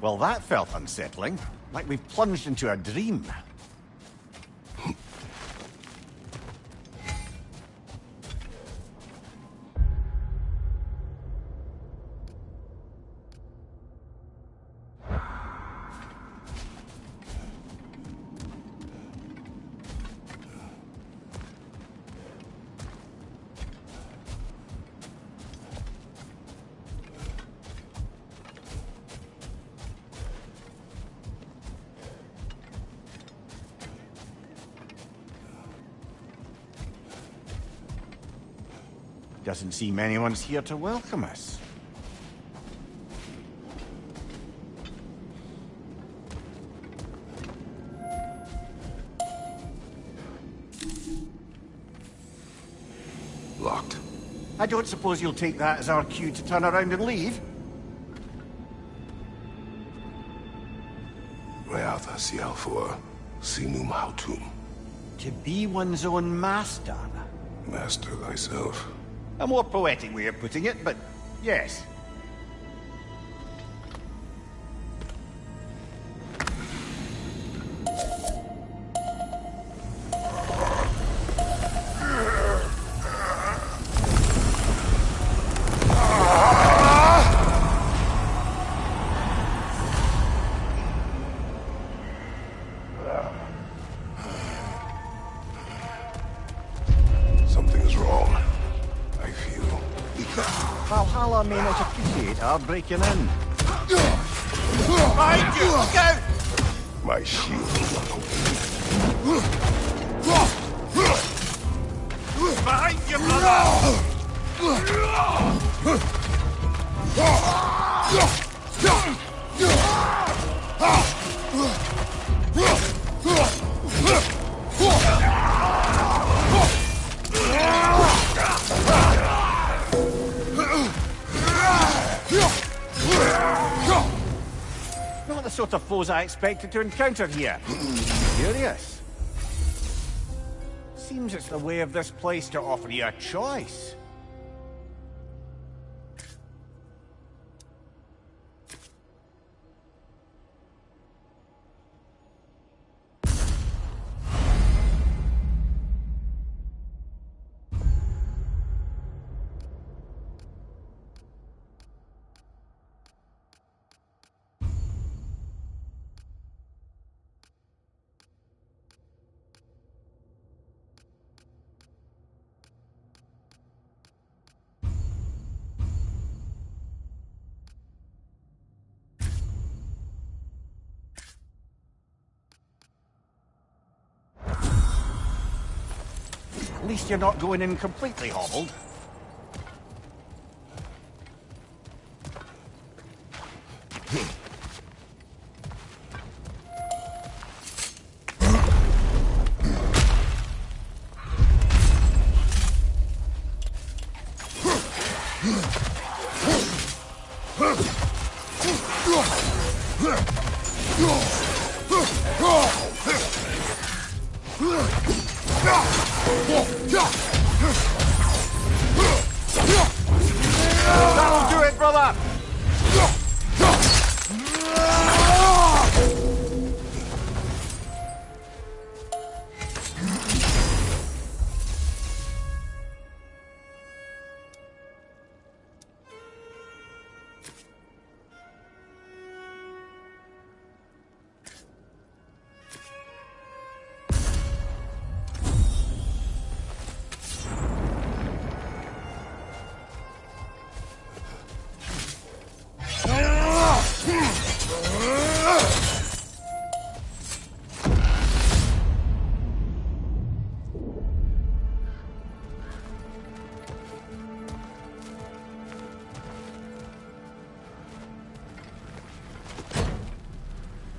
Well, that felt unsettling. Like we've plunged into a dream. Doesn't seem anyone's here to welcome us. Locked. I don't suppose you'll take that as our cue to turn around and leave? Reatha Sialfor, Sinum Hautum. To be one's own master. Master thyself. A more poetic way of putting it, but yes. Something's wrong. I feel. Valhalla may not appreciate our breaking in. Behind you! Look out! My shield. Behind you, brother! Not the sort of foes I expected to encounter here. Curious. Seems it's the way of this place to offer you a choice. At least you're not going in completely hobbled. That'll do it, brother!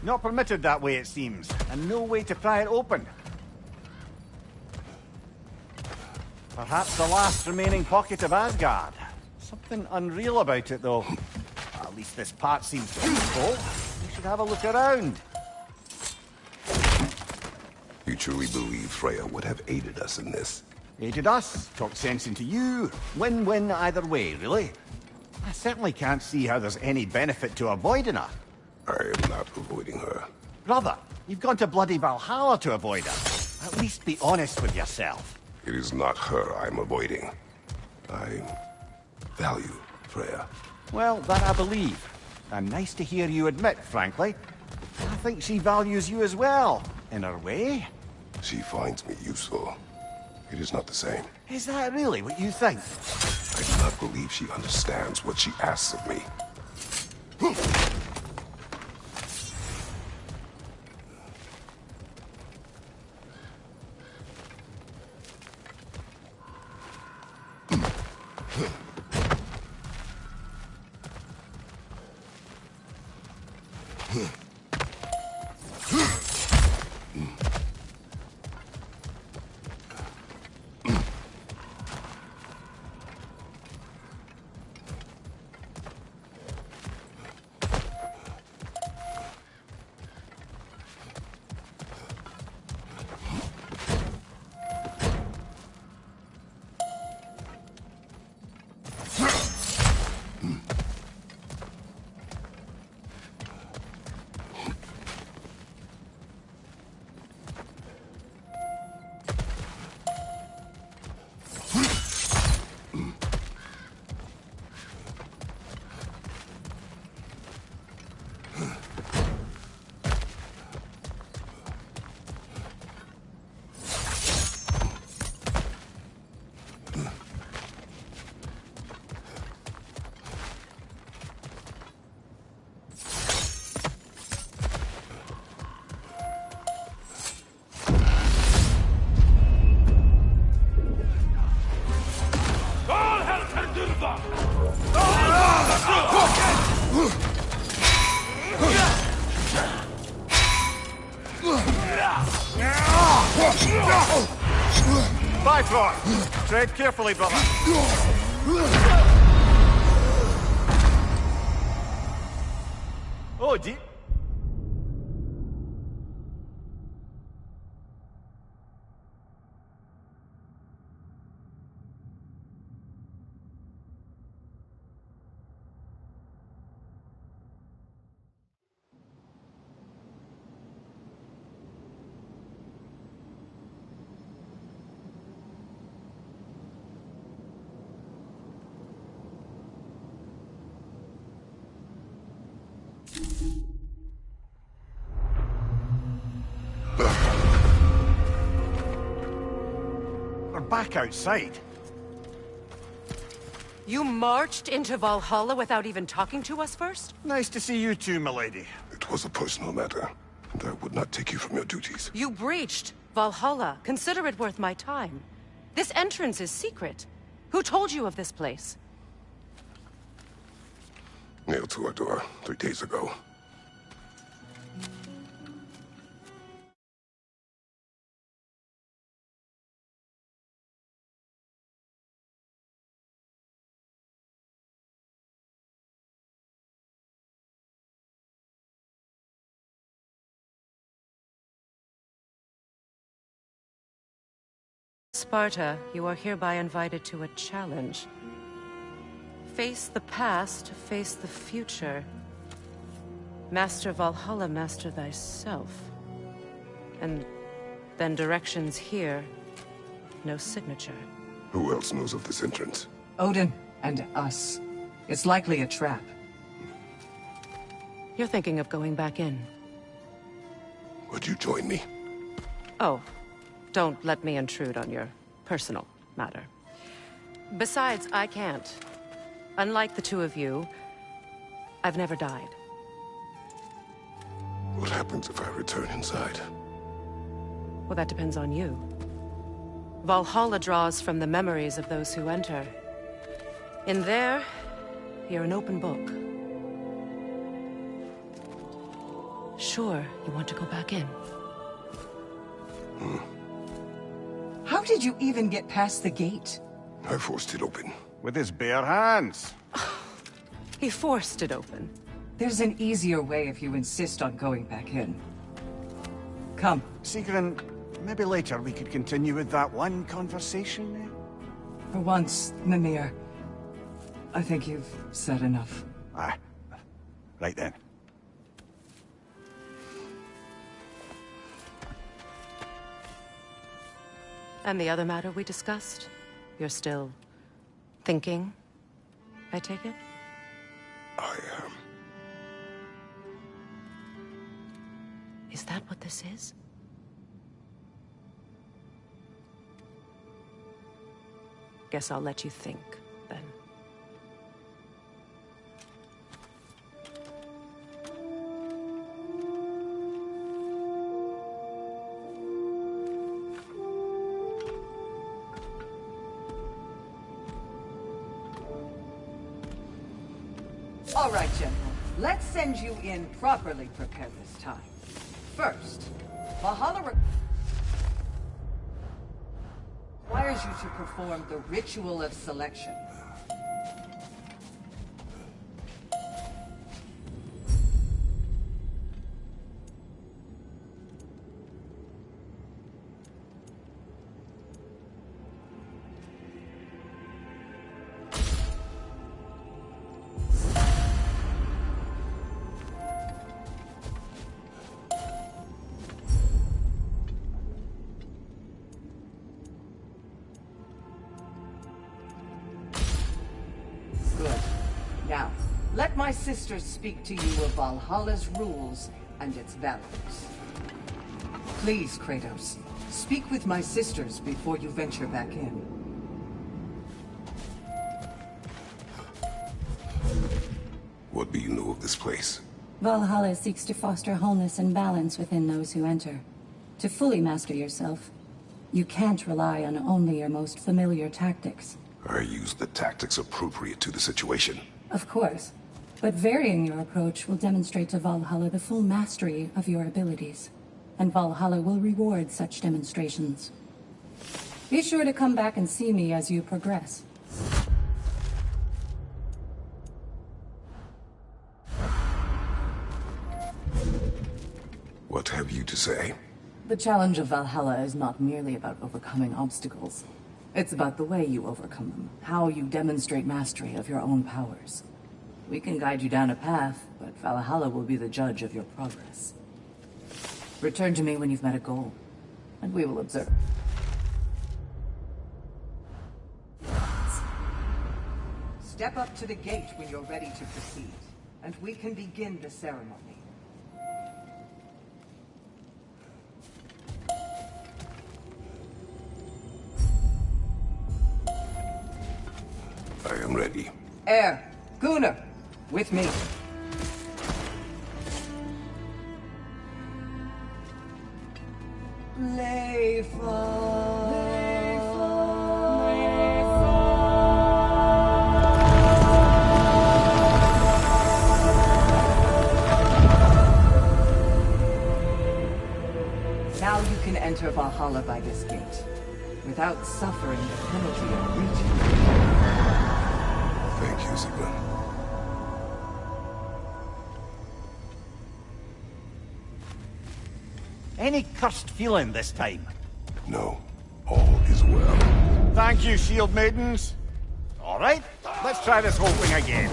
Not permitted that way, it seems, and no way to pry it open. Perhaps the last remaining pocket of Asgard. Something unreal about it, though. At least this part seems peaceful. We should have a look around. You truly believe Freya would have aided us in this? Aided us, talked sense into you. Win-win either way, really. I certainly can't see how there's any benefit to avoiding her. I am not avoiding her. Brother, you've gone to bloody Valhalla to avoid her. At least be honest with yourself. It is not her I'm avoiding. I value Freya. Well, that I believe. And nice to hear you admit, frankly. I think she values you as well, in her way. She finds me useful. It is not the same. Is that really what you think? I do not believe she understands what she asks of me. Bifrost! Tread carefully, brother. Oh, dear. We're back outside. You marched into Valhalla without even talking to us first? Nice to see you too, milady. It was a personal matter, and I would not take you from your duties. You breached Valhalla. Consider it worth my time. This entrance is secret. Who told you of this place? Nailed to our door 3 days ago. Sparta, you are hereby invited to a challenge. Face the past, face the future. Master Valhalla, master thyself. And then directions here, no signature. Who else knows of this entrance? Odin and us. It's likely a trap. You're thinking of going back in. Would you join me? Oh, don't let me intrude on your personal matter. Besides, I can't. Unlike the two of you, I've never died. What happens if I return inside? Well, that depends on you. Valhalla draws from the memories of those who enter. In there, you're an open book. Sure, you want to go back in? How did you even get past the gate? I forced it open. With his bare hands. He forced it open. There's an easier way if you insist on going back in. Come. Sigrun, maybe later we could continue with that one conversation, eh? For once, Mimir, I think you've said enough. Aye. Right then. And the other matter we discussed? You're still thinking, I take it? I am. Is that what this is? Guess I'll let you think, then. All right, General. Let's send you in properly prepared this time. First, Valhalla requires you to perform the ritual of selection. Good. Now, let my sisters speak to you of Valhalla's rules and its values. Please, Kratos, speak with my sisters before you venture back in. What do you know of this place? Valhalla seeks to foster wholeness and balance within those who enter. To fully master yourself, you can't rely on only your most familiar tactics. I use the tactics appropriate to the situation. Of course, but varying your approach will demonstrate to Valhalla the full mastery of your abilities, and Valhalla will reward such demonstrations. Be sure to come back and see me as you progress. What have you to say? The challenge of Valhalla is not merely about overcoming obstacles. It's about the way you overcome them, how you demonstrate mastery of your own powers. We can guide you down a path, but Valhalla will be the judge of your progress. Return to me when you've met a goal, and we will observe. Step up to the gate when you're ready to proceed, and we can begin the ceremony. I am ready. Air, Gunnar, with me. Now you can enter Valhalla by this gate, without suffering the penalty of breaching. Thank you, Sigmund. Any cursed feeling this time? No, all is well. Thank you, shield maidens. All right, let's try this whole thing again.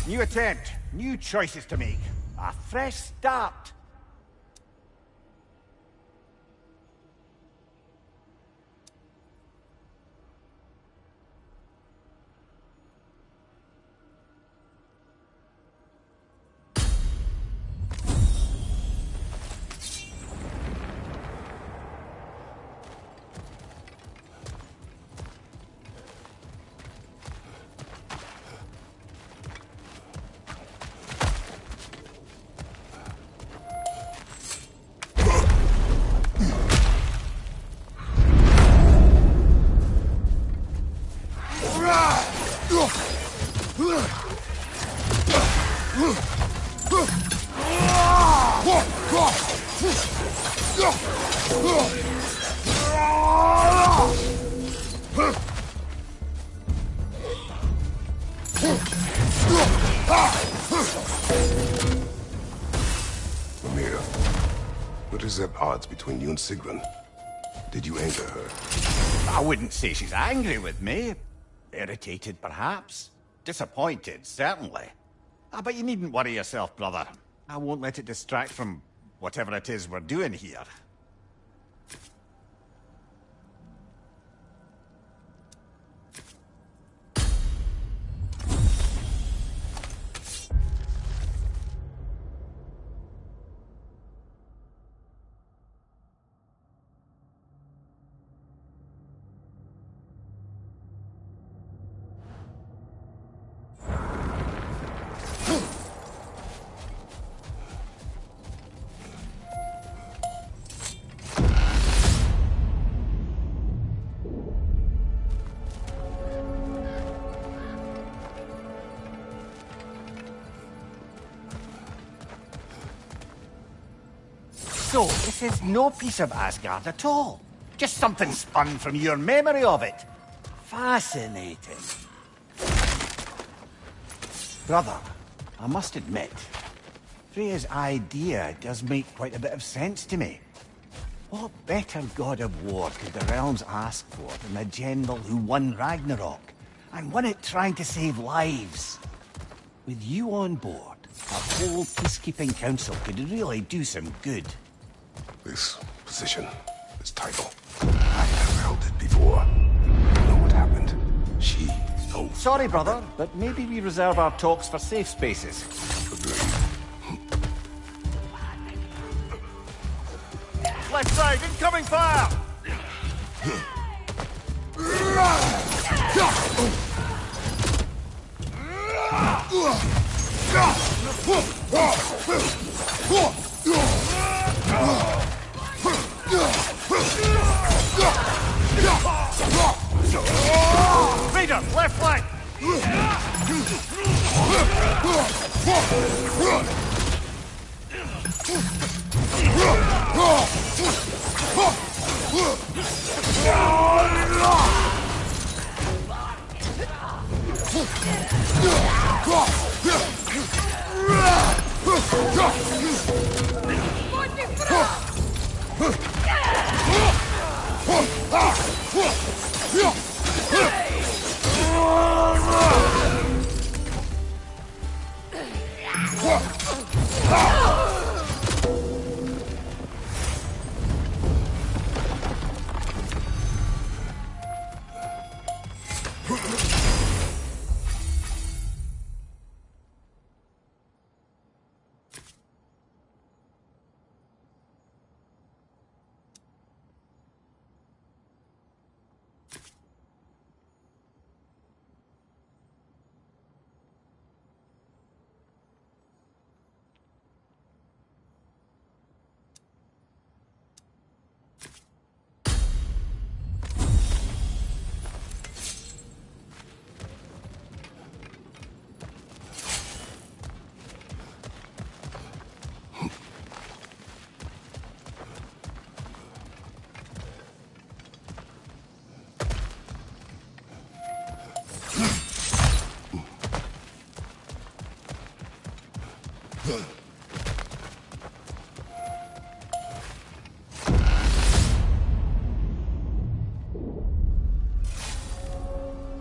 New attempt, new choices to make. A fresh start. Mimir, what is at odds between you and Sigrun? Did you anger her? I wouldn't say she's angry with me. Irritated, perhaps. Disappointed, certainly. But you needn't worry yourself, brother. I won't let it distract from whatever it is we're doing here. So, this is no piece of Asgard at all. Just something spun from your memory of it. Fascinating. Brother, I must admit, Freya's idea does make quite a bit of sense to me. What better god of war could the realms ask for than the general who won Ragnarok, and won it trying to save lives? With you on board, a whole peacekeeping council could really do some good. This position, this title, I have held it before. You know what happened? She knows. Sorry, brother, but maybe we reserve our talks for safe spaces. Agreed. Left side, incoming fire! Raider, left flank!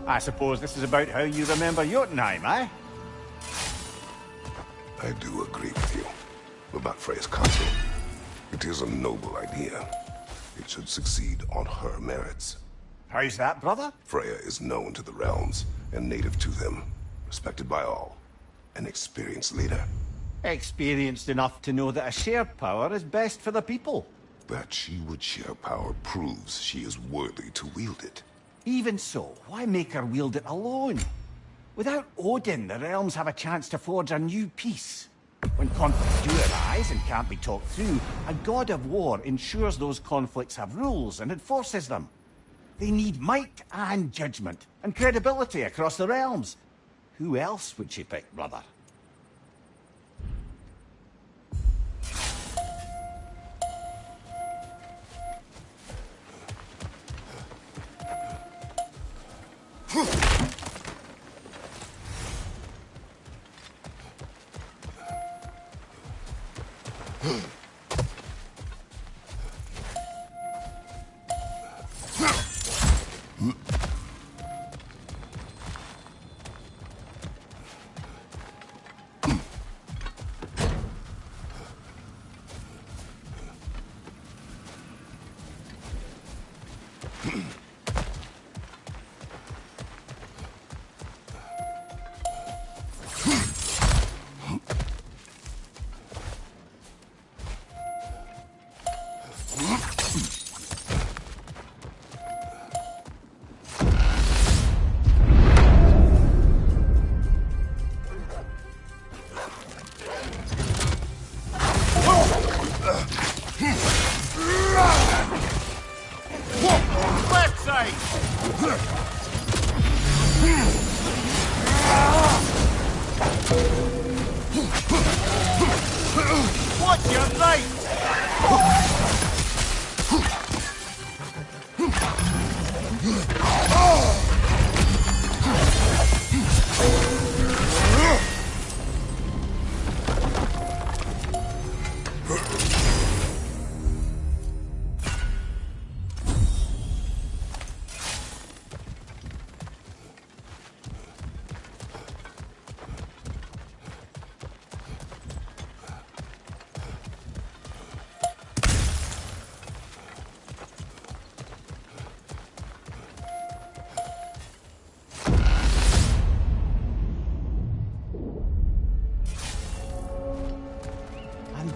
I suppose this is about how you remember Jotunheim, eh? I do agree with you about Freya's council. It is a noble idea. It should succeed on her merits. How's that, brother? Freya is known to the realms and native to them, respected by all, an experienced leader. Experienced enough to know that a shared power is best for the people. That she would share power proves she is worthy to wield it. Even so, why make her wield it alone? Without Odin, the realms have a chance to forge a new peace. When conflicts do arise and can't be talked through, a god of war ensures those conflicts have rules and enforces them. They need might and judgment, and credibility across the realms. Who else would she pick, brother?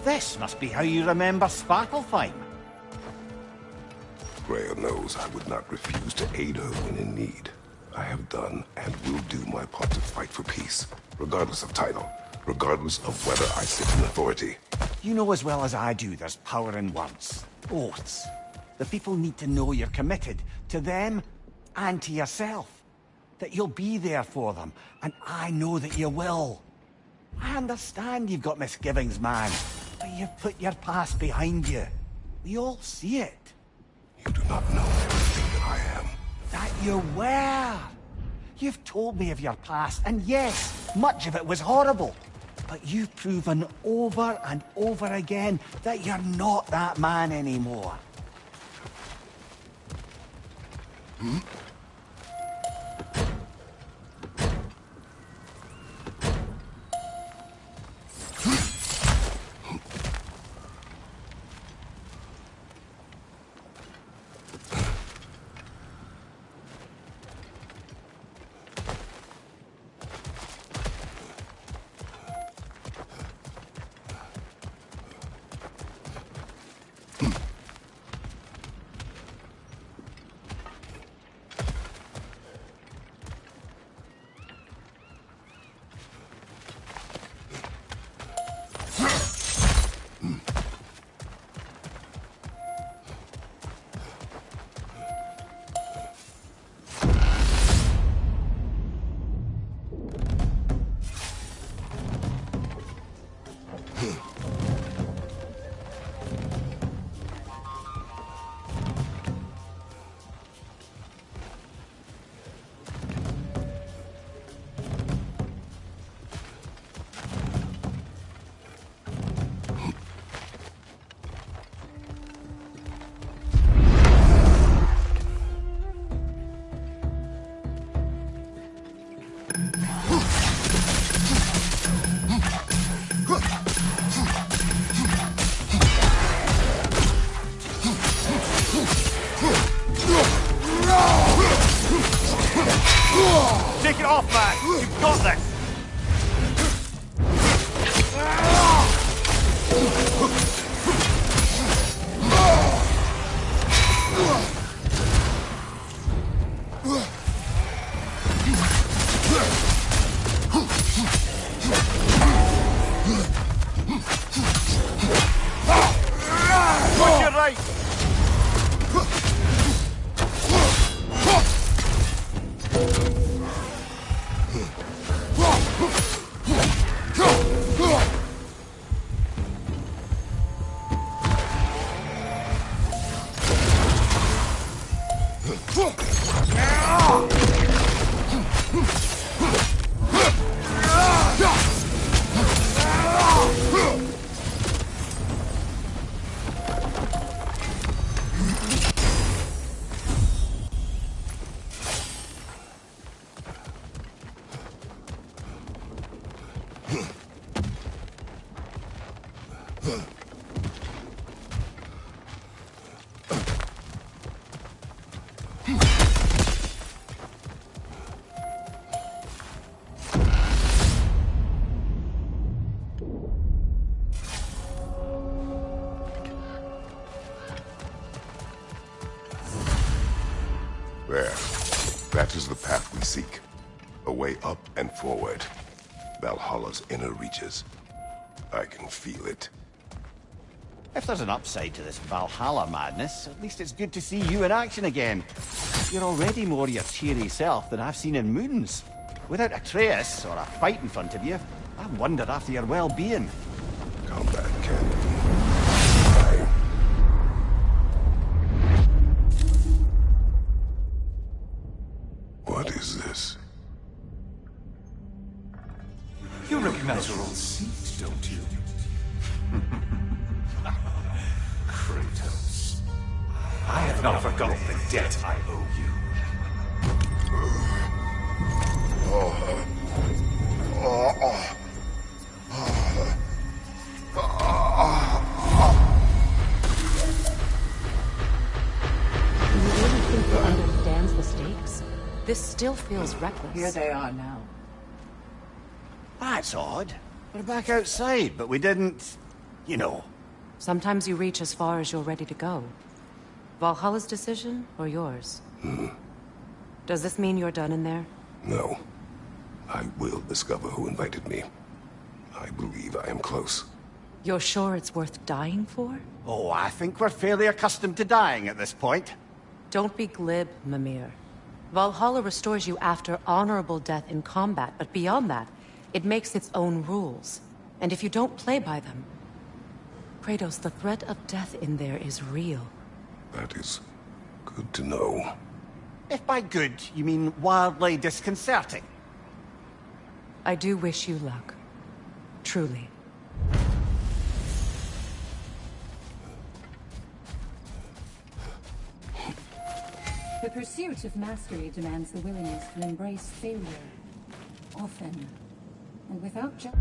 This must be how you remember Svartalfheim. Freya knows I would not refuse to aid her when in need. I have done and will do my part to fight for peace, regardless of title, regardless of whether I sit in authority. You know as well as I do there's power in words. Oaths. The people need to know you're committed, to them and to yourself. That you'll be there for them, and I know that you will. I understand you've got misgivings, man, but you've put your past behind you. We all see it. You do not know everything that I am. That you were. You've told me of your past, and yes, much of it was horrible. But you've proven over and over again that you're not that man anymore. Hmm? Take it off, man! You've got this! Watch your right! There. That is the path we seek. A way up and forward. Valhalla's inner reaches. I can feel it. If there's an upside to this Valhalla madness, at least it's good to see you in action again. You're already more your cheery self than I've seen in moons. Without Atreus, or a fight in front of you, I wonder after your well-being. Combat can be. What is this? You recognize your old seat, don't you? Kratos. I have not forgotten the debt I owe you. Do you really think he understands the stakes? This still feels reckless. Here they are now. That's odd. We're back outside, but we didn't... you know. Sometimes you reach as far as you're ready to go. Valhalla's decision, or yours? Does this mean you're done in there? No. I will discover who invited me. I believe I am close. You're sure it's worth dying for? Oh, I think we're fairly accustomed to dying at this point. Don't be glib, Mimir. Valhalla restores you after honorable death in combat, but beyond that, it makes its own rules. And if you don't play by them... Kratos, the threat of death in there is real. That is good to know. If by good, you mean wildly disconcerting. I do wish you luck. Truly. The pursuit of mastery demands the willingness to embrace failure. Often. And without just...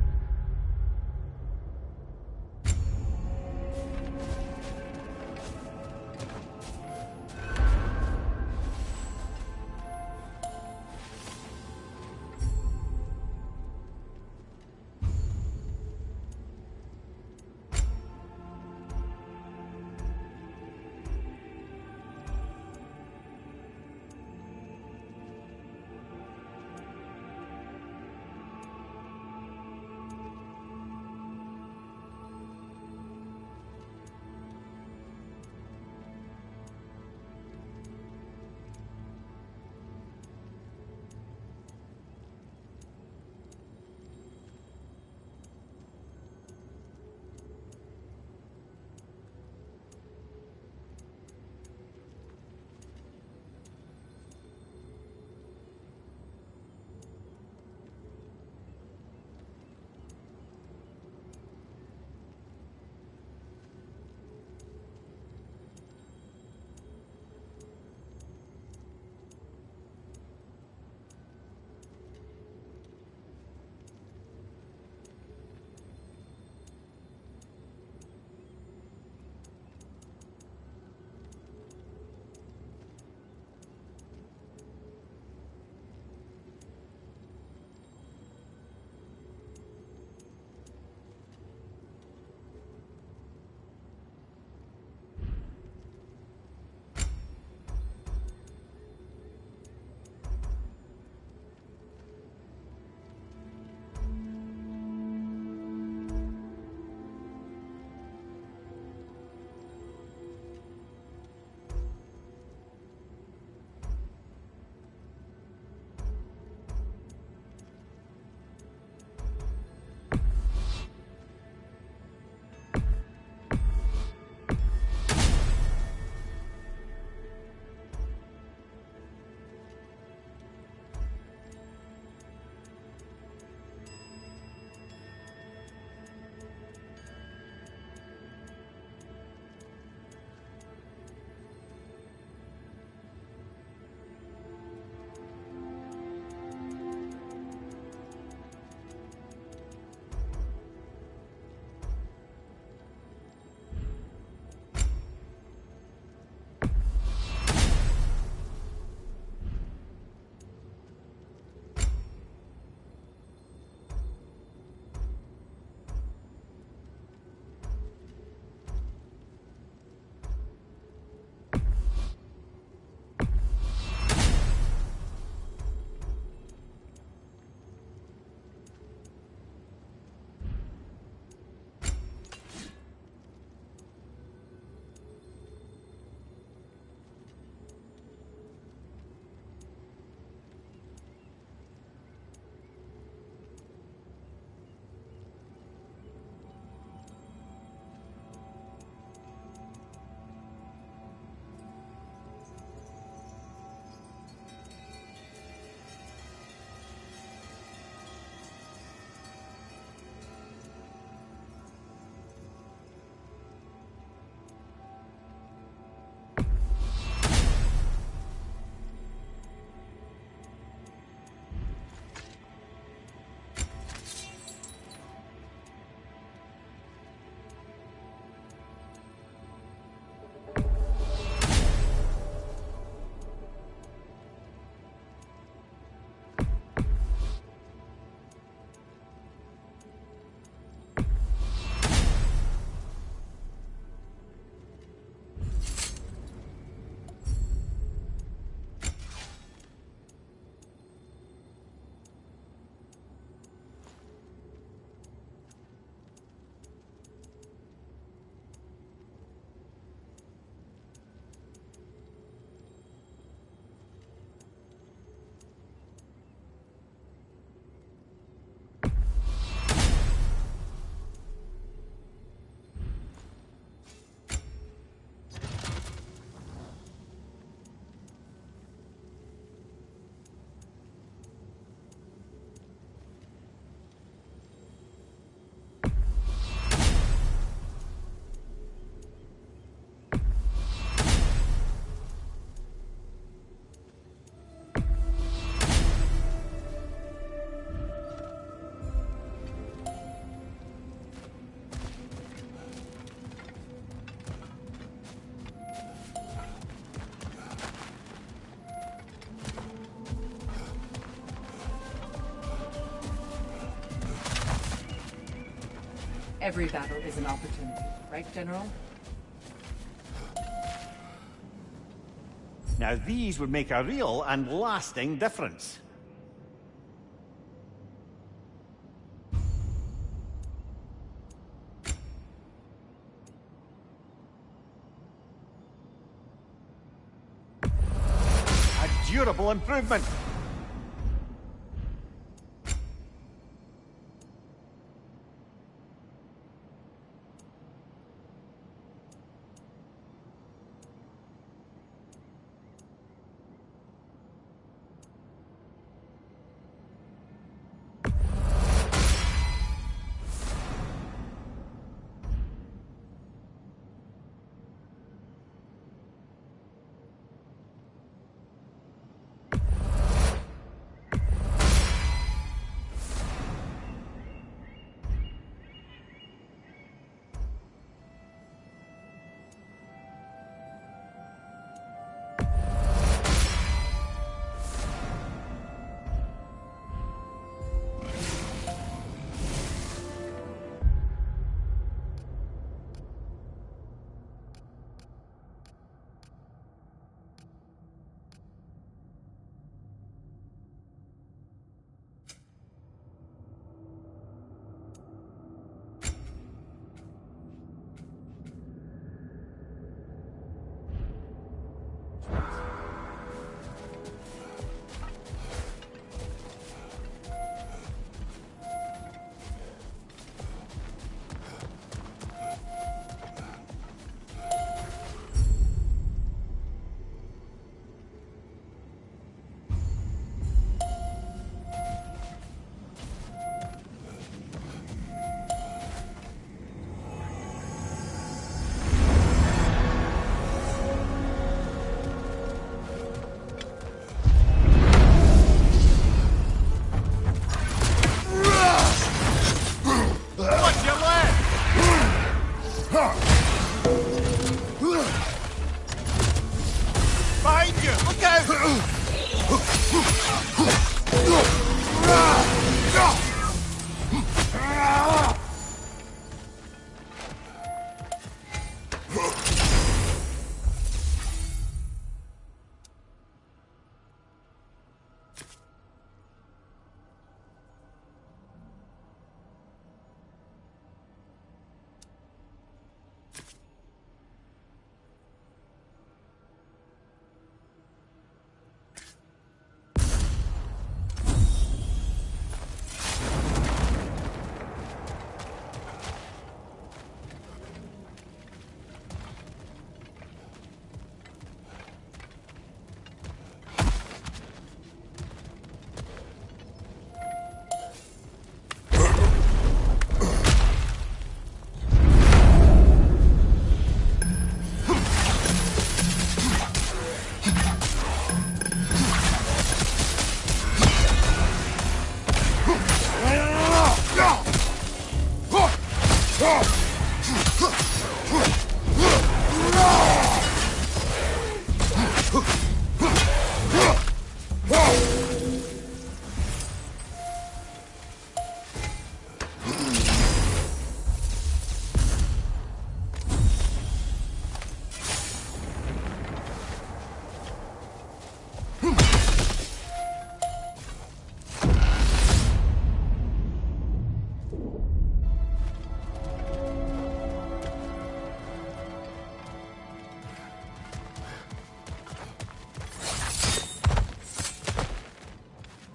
Every battle is an opportunity, right, General? Now these would make a real and lasting difference. A durable improvement.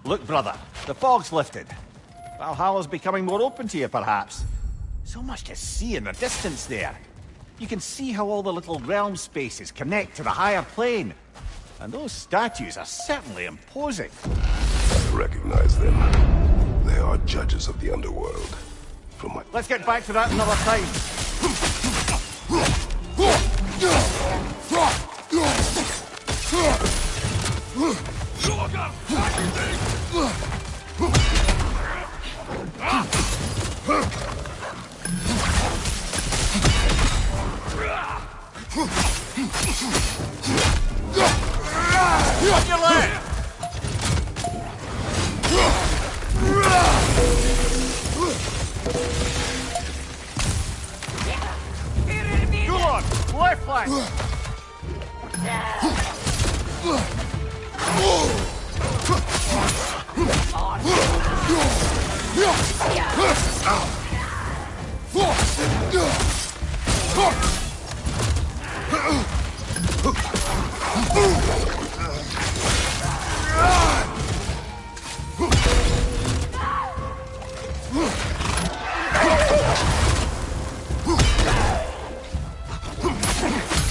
Look, brother, the fog's lifted. Valhalla's becoming more open to you, perhaps. So much to see in the distance there. You can see how all the little realm spaces connect to the higher plane. And those statues are certainly imposing. I recognize them. They are judges of the underworld. From my... Let's get back to that another time. On your left! lifeline!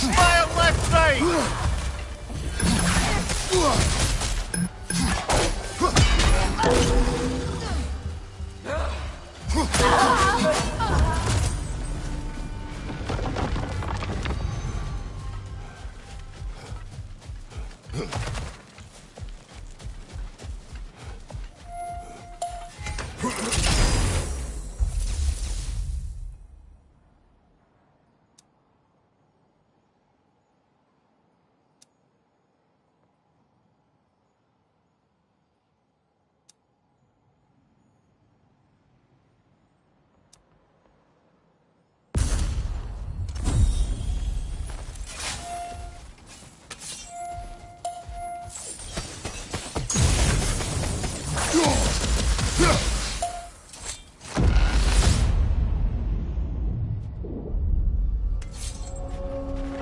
Smile left, right!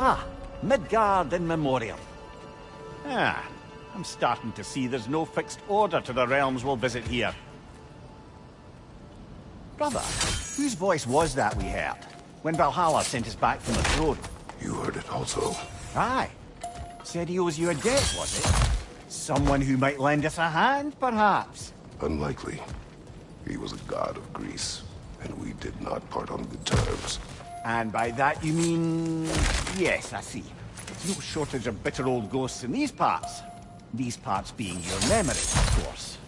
Ah, Midgard in memoriam. Ah, I'm starting to see there's no fixed order to the realms we'll visit here. Brother, whose voice was that we heard when Valhalla sent us back from the throne? You heard it also. Aye. Said he owes you a debt, was it? Someone who might lend us a hand, perhaps? Unlikely. He was a god of Greece, and we did not part on good terms. And by that you mean... Yes, I see. There's no shortage of bitter old ghosts in these parts. These parts being your memory, of course.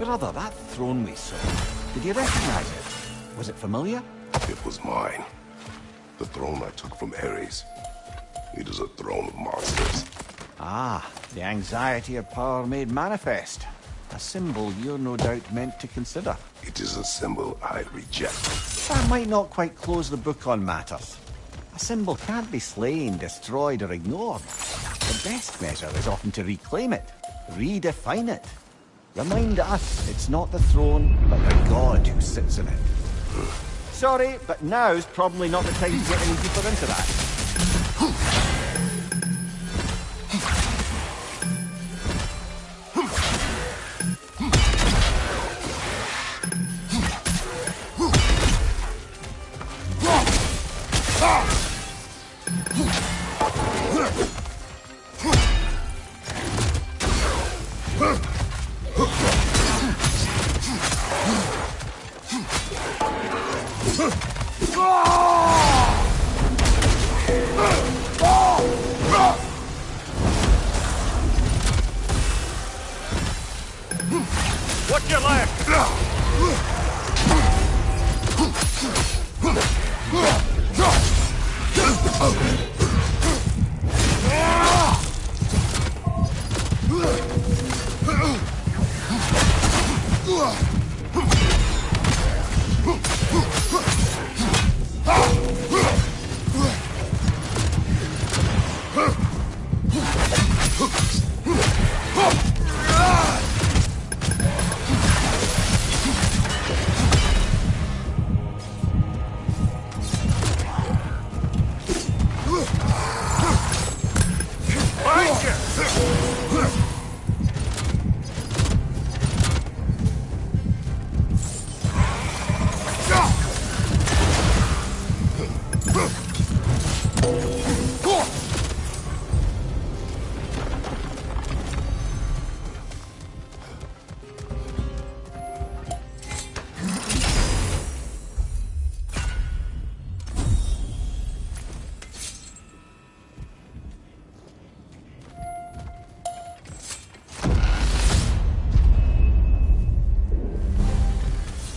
Brother, that throne we saw, did you recognize it? Was it familiar? It was mine. The throne I took from Ares. It is a throne of monsters. Ah, the anxiety of power made manifest. A symbol you're no doubt meant to consider. It is a symbol I reject. That might not quite close the book on matters. A symbol can't be slain, destroyed, or ignored. The best measure is often to reclaim it, redefine it. Remind us it's not the throne, but the god who sits in it. Sorry, but now's probably not the time to get any deeper into that. What's your left?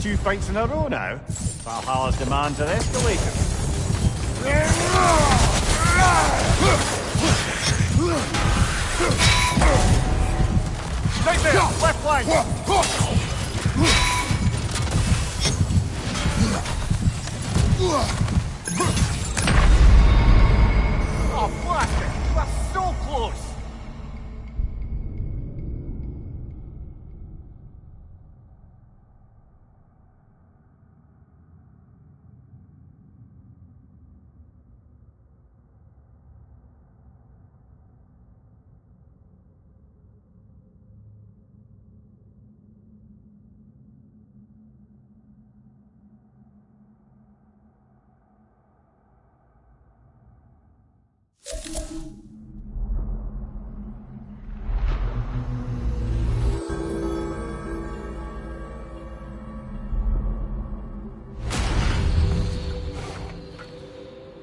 Two fights in a row now. Valhalla's demands are escalating. Right there! Left flank! Oh, blasted! You are so close!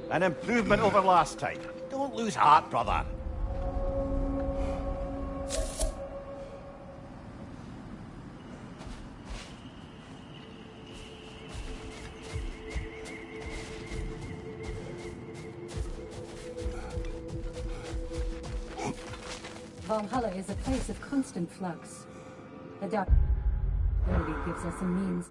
An improvement over last time. Don't lose heart, brother. Valhalla is a place of constant flux. The dark ability gives us a means